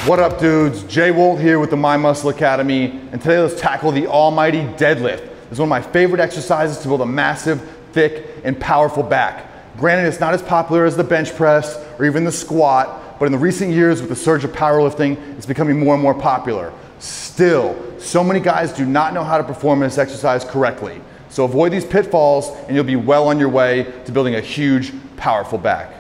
What up dudes, Jay Wolt here with the My Muscle Academy, and today let's tackle the almighty deadlift. It's one of my favorite exercises to build a massive, thick, and powerful back. Granted, it's not as popular as the bench press or even the squat, but in the recent years with the surge of powerlifting, it's becoming more and more popular. Still, so many guys do not know how to perform this exercise correctly. So avoid these pitfalls and you'll be well on your way to building a huge, powerful back.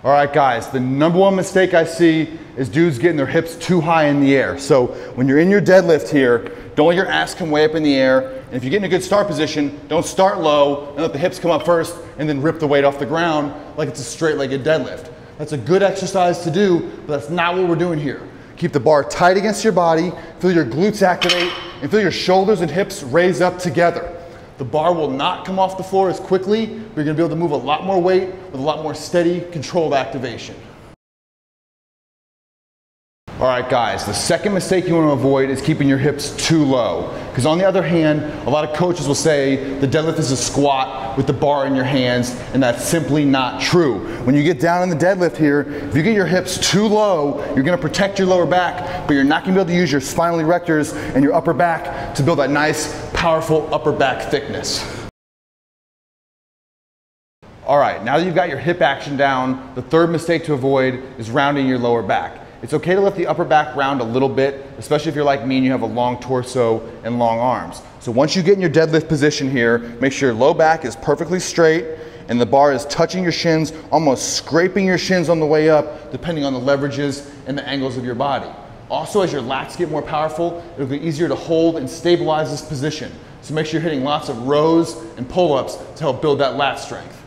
All right guys, the number one mistake I see is dudes getting their hips too high in the air. So when you're in your deadlift here, don't let your ass come way up in the air. And if you get in a good start position, don't start low and let the hips come up first and then rip the weight off the ground like it's a straight-legged deadlift. That's a good exercise to do, but that's not what we're doing here. Keep the bar tight against your body, feel your glutes activate, and feel your shoulders and hips raise up together. The bar will not come off the floor as quickly, but you're gonna be able to move a lot more weight with a lot more steady, controlled activation. All right guys, the second mistake you want to avoid is keeping your hips too low. Because on the other hand, a lot of coaches will say the deadlift is a squat with the bar in your hands, and that's simply not true. When you get down in the deadlift here, if you get your hips too low, you're going to protect your lower back, but you're not going to be able to use your spinal erectors and your upper back to build that nice, powerful upper back thickness. All right, now that you've got your hip action down, the third mistake to avoid is rounding your lower back. It's okay to let the upper back round a little bit, especially if you're like me and you have a long torso and long arms. So once you get in your deadlift position here, make sure your low back is perfectly straight and the bar is touching your shins, almost scraping your shins on the way up, depending on the leverages and the angles of your body. Also, as your lats get more powerful, it'll be easier to hold and stabilize this position. So make sure you're hitting lots of rows and pull-ups to help build that lat strength.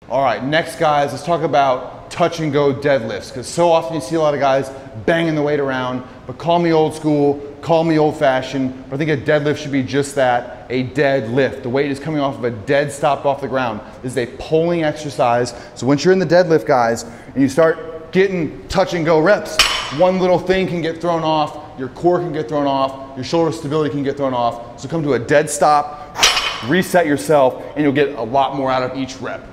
All right, next guys, let's talk about touch and go deadlifts, because so often you see a lot of guys banging the weight around, but call me old school, call me old fashioned, but I think a deadlift should be just that, a deadlift. The weight is coming off of a dead stop off the ground. This is a pulling exercise. So once you're in the deadlift guys, and you start getting touch and go reps, one little thing can get thrown off, your core can get thrown off, your shoulder stability can get thrown off. So come to a dead stop, reset yourself, and you'll get a lot more out of each rep.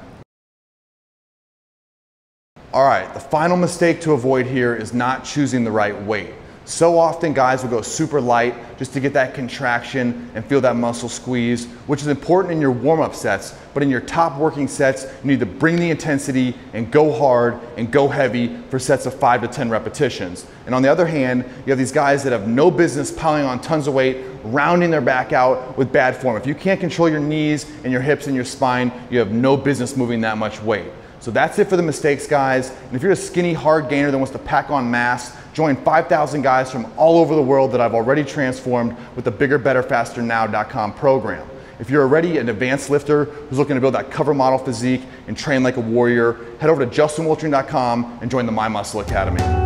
All right, the final mistake to avoid here is not choosing the right weight. So often guys will go super light just to get that contraction and feel that muscle squeeze, which is important in your warm-up sets, but in your top working sets, you need to bring the intensity and go hard and go heavy for sets of 5 to 10 repetitions. And on the other hand, you have these guys that have no business piling on tons of weight, rounding their back out with bad form. If you can't control your knees and your hips and your spine, you have no business moving that much weight. So that's it for the mistakes, guys. And if you're a skinny, hard gainer that wants to pack on mass, join 5,000 guys from all over the world that I've already transformed with the biggerbetterfasternow.com program. If you're already an advanced lifter who's looking to build that cover model physique and train like a warrior, head over to justinwoltering.com and join the My Muscle Academy.